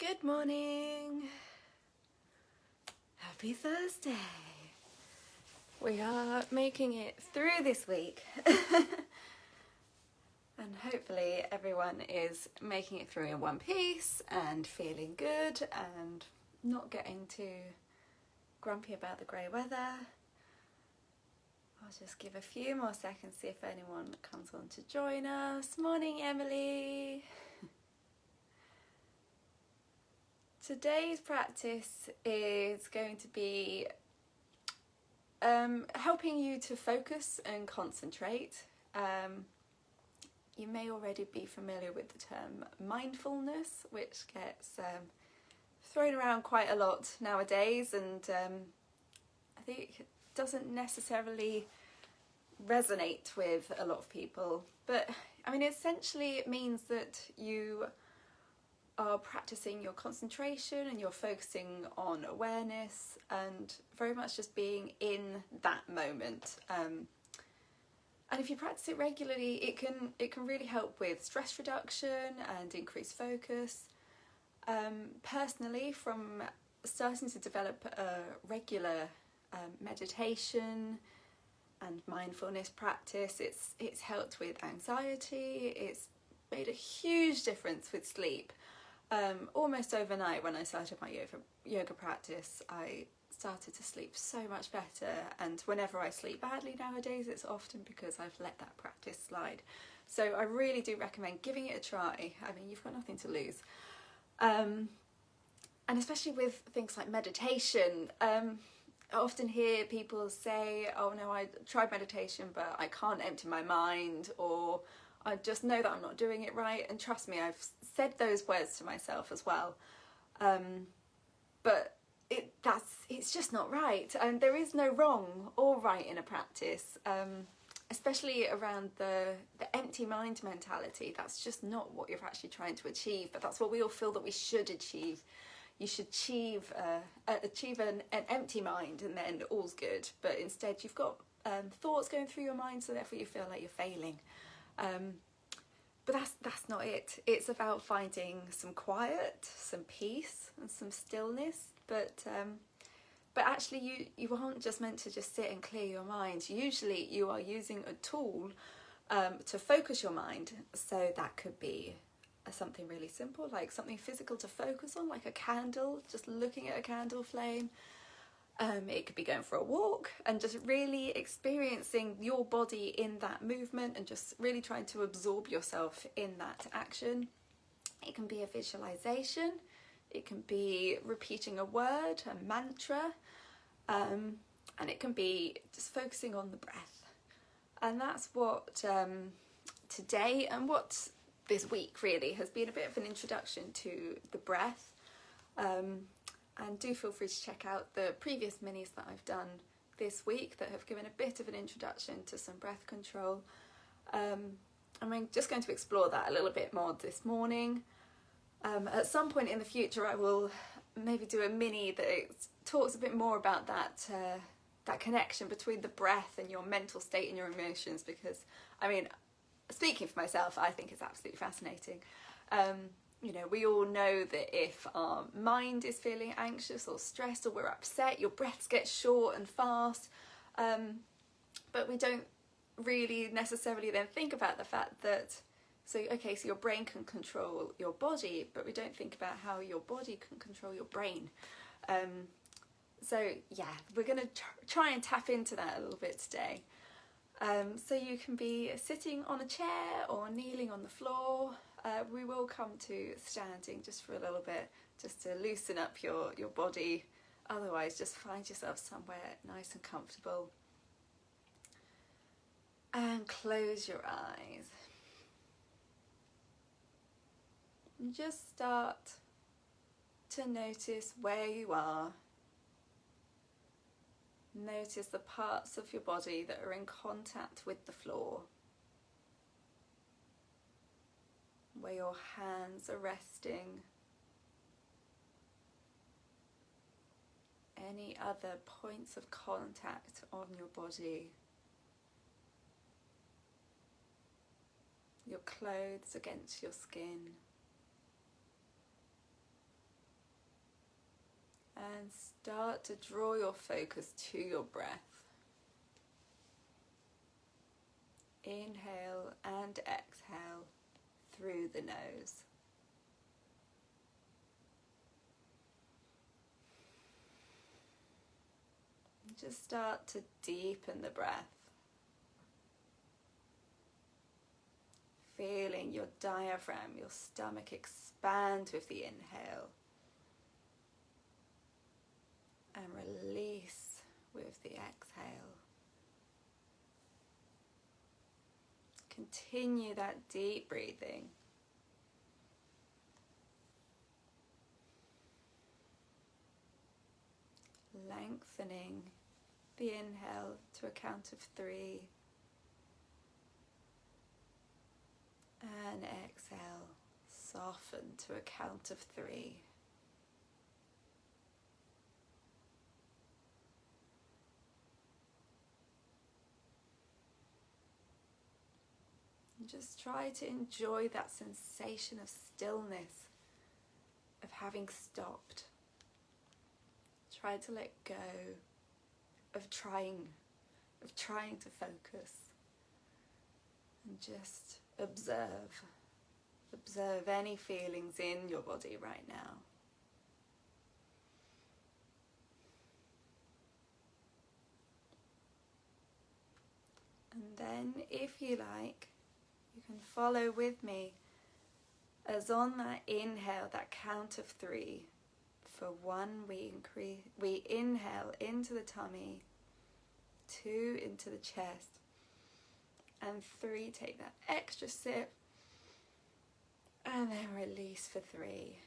Good morning. Happy Thursday. We are making it through this week. And hopefully everyone is making it through in one piece and feeling good and not getting too grumpy about the grey weather. I'll just give a few more seconds, see if anyone comes on to join us. Morning, Emily. Today's practice is going to be helping you to focus and concentrate. You may already be familiar with the term mindfulness, which gets thrown around quite a lot nowadays, and I think it doesn't necessarily resonate with a lot of people. But I mean, essentially it means that you are practicing your concentration and you're focusing on awareness and very much just being in that moment. And if you practice it regularly, it can really help with stress reduction and increased focus. Personally, from starting to develop a regular meditation and mindfulness practice, it's helped with anxiety. It's made a huge difference with sleep. Almost overnight, when I started my yoga practice, I started to sleep so much better, and whenever I sleep badly nowadays, it's often because I've let that practice slide. So I really do recommend giving it a try. I mean, you've got nothing to lose. And especially with things like meditation, I often hear people say, oh no, I tried meditation but I can't empty my mind, or I just know that I'm not doing it right. And trust me, I've said those words to myself as well. But it's just not right. And there is no wrong or right in a practice, especially around the empty mind mentality. That's just not what you're actually trying to achieve, but that's what we all feel that we should achieve. You should achieve an empty mind and then all's good. But instead you've got thoughts going through your mind, so therefore you feel like you're failing. But that's not it. It's about finding some quiet, some peace and some stillness. But actually you aren't just meant to just sit and clear your mind. Usually you are using a tool to focus your mind. So that could be something really simple, like something physical to focus on, like a candle, just looking at a candle flame. It could be going for a walk and just really experiencing your body in that movement and just really trying to absorb yourself in that action. It can be a visualization. It can be repeating a word, a mantra, and it can be just focusing on the breath. And that's what today and what this week really has been a bit of an introduction to the breath. And do feel free to check out the previous minis that I've done this week that have given a bit of an introduction to some breath control. I'm just going to explore that a little bit more this morning. At some point in the future I will maybe do a mini that talks a bit more about that connection between the breath and your mental state and your emotions, because I mean, speaking for myself, I think it's absolutely fascinating. You know, we all know that if our mind is feeling anxious or stressed or we're upset, your breaths get short and fast. But we don't really necessarily then think about the fact that, so your brain can control your body, but we don't think about how your body can control your brain. So yeah, we're going to try and tap into that a little bit today. So you can be sitting on a chair or kneeling on the floor. We will come to standing just for a little bit, just to loosen up your body. Otherwise, just find yourself somewhere nice and comfortable. And close your eyes. And just start to notice where you are. Notice the parts of your body that are in contact with the floor, where your hands are resting. Any other points of contact on your body. Your clothes against your skin. And start to draw your focus to your breath. Inhale and exhale through the nose. Just start to deepen the breath. Feeling your diaphragm, your stomach expand with the inhale. And release with the exhale. Continue that deep breathing. Lengthening the inhale to a count of 3. And exhale, soften to a count of 3. And just try to enjoy that sensation of stillness, of having stopped. Try to let go of trying to focus, and just observe any feelings in your body right now. And then, if you like, you can follow with me as on that inhale, that count of 3. For 1, we inhale into the tummy, 2 into the chest, and 3, take that extra sip, and then release for 3.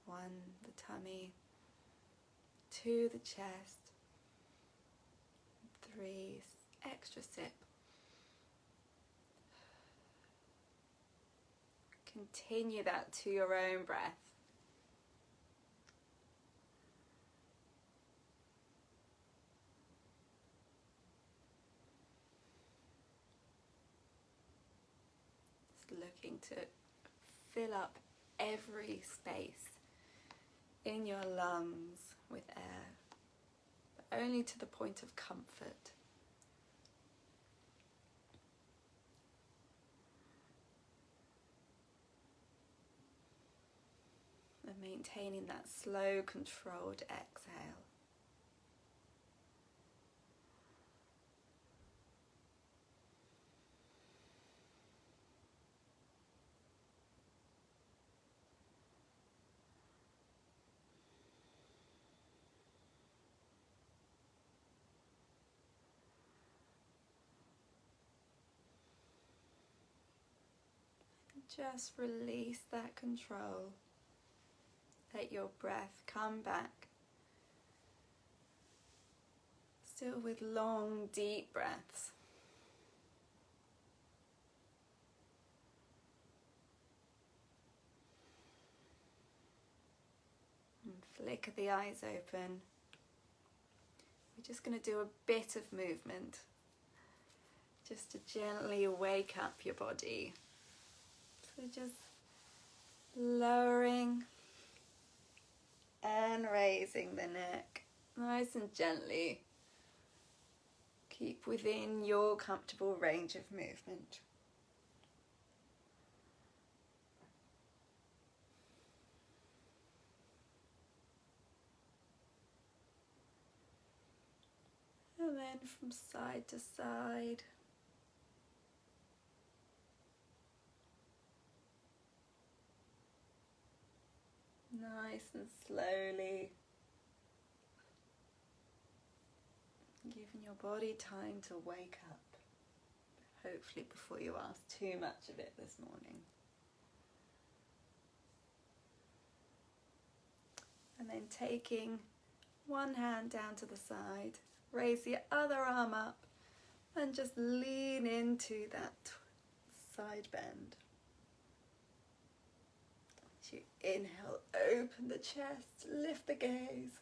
1, the tummy, 2, the chest, 3, extra sip. Continue that to your own breath. Just looking to fill up every space in your lungs with air, but only to the point of comfort. And maintaining that slow, controlled exhale. Just release that control. Let your breath come back. Still with long, deep breaths. And flicker the eyes open. We're just going to do a bit of movement, just to gently wake up your body. So just lowering and raising the neck, nice and gently. Keep within your comfortable range of movement. And then from side to side. Nice and slowly. Giving your body time to wake up. Hopefully before you ask too much of it this morning. And then taking one hand down to the side, raise the other arm up and just lean into that side bend. As you inhale, open the chest, lift the gaze,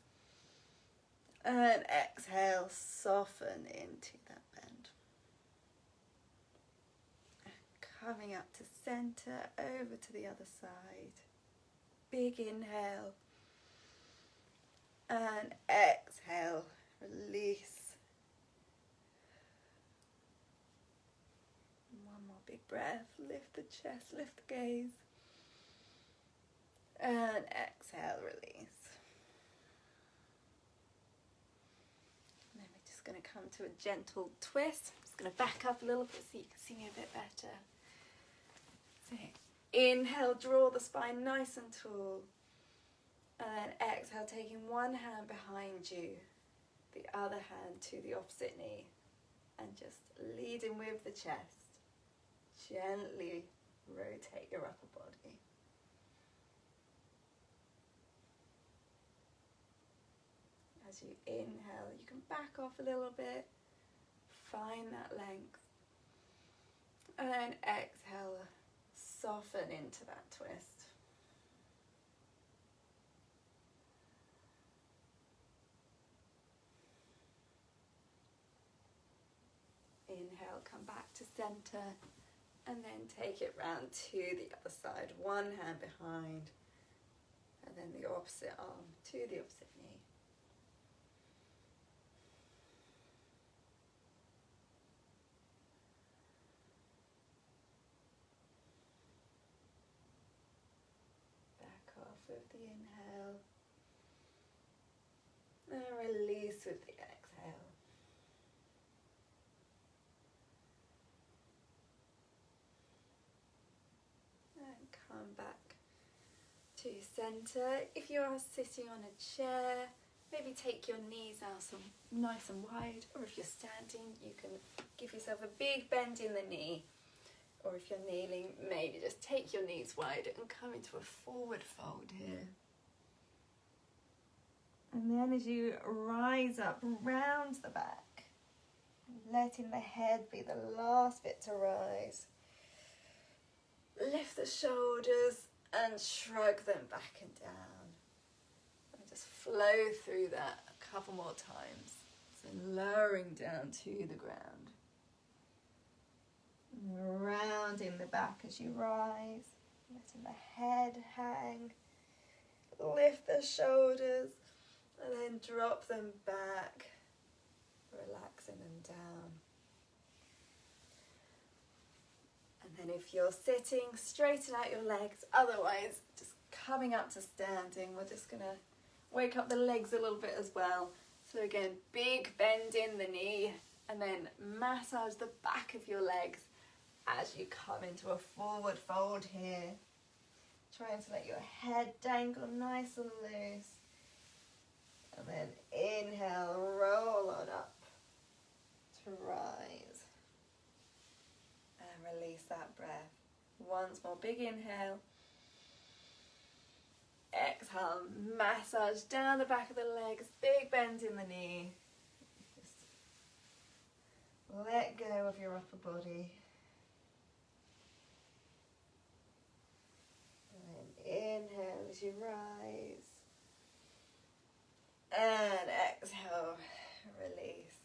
and exhale, soften into that bend. And coming up to center, over to the other side. big inhale. And exhale, release. One more big breath, lift the chest, lift the gaze. And exhale, release. And then we're just going to come to a gentle twist. I'm just going to back up a little bit so you can see me a bit better. So inhale, draw the spine nice and tall. And then exhale, taking one hand behind you, the other hand to the opposite knee. And just leading with the chest. Gently rotate your upper body. As you inhale, you can back off a little bit, find that length. And then exhale, soften into that twist. Inhale, come back to center, and then take it round to the other side. One hand behind, and then the opposite arm to the opposite knee. Back off with the inhale, and release with the exhale. Come back to center. If you are sitting on a chair, maybe take your knees out nice and wide, or if you're standing, you can give yourself a big bend in the knee, or if you're kneeling, maybe just take your knees wide and come into a forward fold here. And then as you rise up, round the back, letting the head be the last bit to rise. Lift the shoulders and shrug them back and down. And just flow through that a couple more times. So lowering down to the ground. And rounding the back as you rise. Letting the head hang. Lift the shoulders and then drop them back. Relaxing them down. And then if you're sitting, straighten out your legs. Otherwise, just coming up to standing. We're just going to wake up the legs a little bit as well. So again, big bend in the knee, and then massage the back of your legs as you come into a forward fold here. Trying to let your head dangle nice and loose. And then inhale, roll on up to rise. Release that breath. Once more, big inhale. Exhale, massage down the back of the legs, big bend in the knee. Just let go of your upper body. And then inhale as you rise. And exhale, release.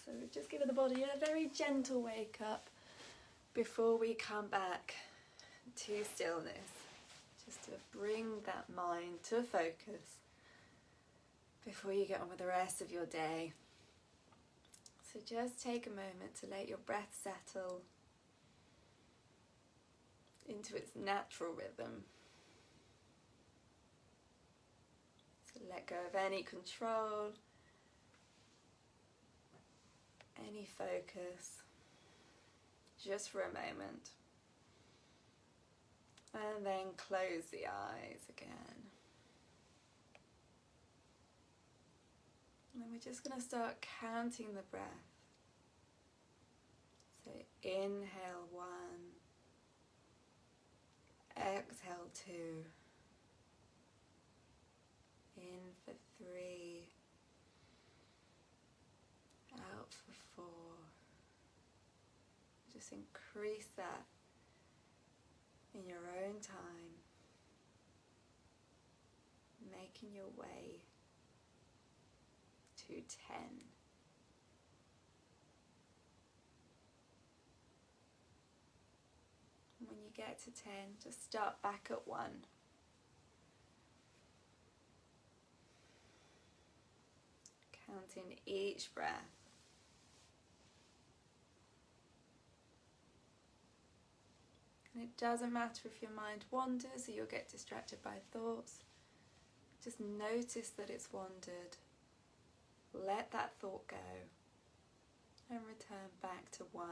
So we've just given the body a very gentle wake up before we come back to stillness. Just to bring that mind to focus before you get on with the rest of your day. So just take a moment to let your breath settle into its natural rhythm. So let go of any control, any focus, just for a moment. And then close the eyes again. And then we're just going to start counting the breath. So inhale 1, exhale 2, in for 3, out for 4. Just increase that in your own time, making your way to 10. When you get to 10, just start back at 1. Counting each breath. And it doesn't matter if your mind wanders or you'll get distracted by thoughts. Just notice that it's wandered. Let that thought go and return back to 1.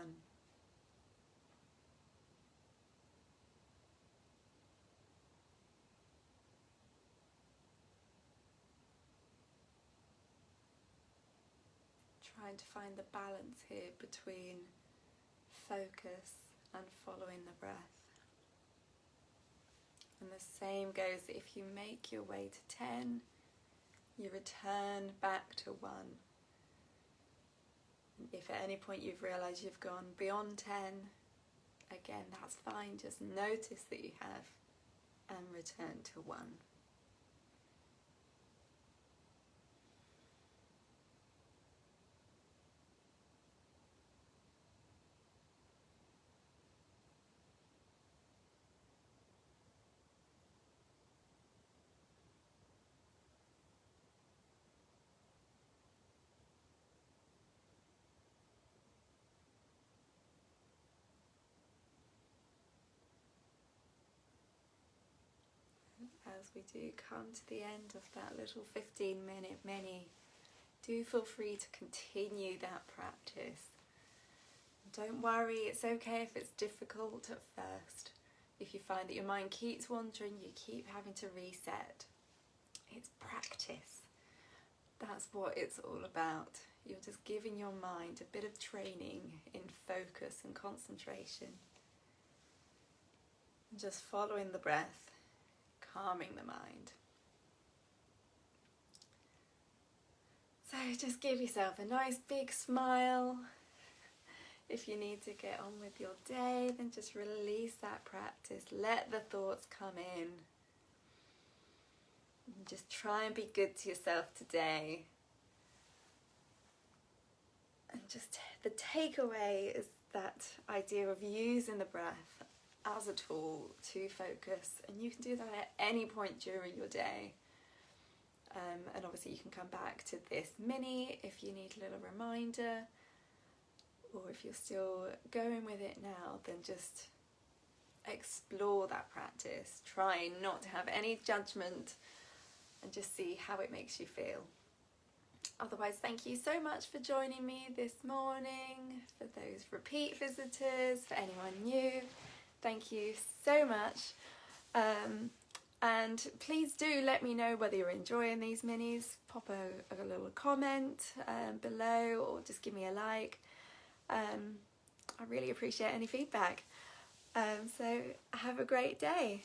Trying to find the balance here between focus and following the breath. And the same goes if you make your way to 10, you return back to 1. If at any point you've realised you've gone beyond 10, again, that's fine. Just notice that you have and return to 1. As we do come to the end of that little 15-minute mini, do feel free to continue that practice. Don't worry, it's okay if it's difficult at first. If you find that your mind keeps wandering, you keep having to reset. It's practice. That's what it's all about. You're just giving your mind a bit of training in focus and concentration. Just following the breath, calming the mind. So just give yourself a nice big smile. If you need to get on with your day, then just release that practice. Let the thoughts come in. And just try and be good to yourself today. And just the takeaway is that idea of using the breath as a tool to focus, and you can do that at any point during your day. And obviously you can come back to this mini if you need a little reminder, or if you're still going with it now, then just explore that practice. Try not to have any judgment and just see how it makes you feel. Otherwise, thank you so much for joining me this morning. For those repeat visitors, for anyone new, thank you so much. And please do let me know whether you're enjoying these minis. Pop a little comment below, or just give me a like. I really appreciate any feedback. So have a great day.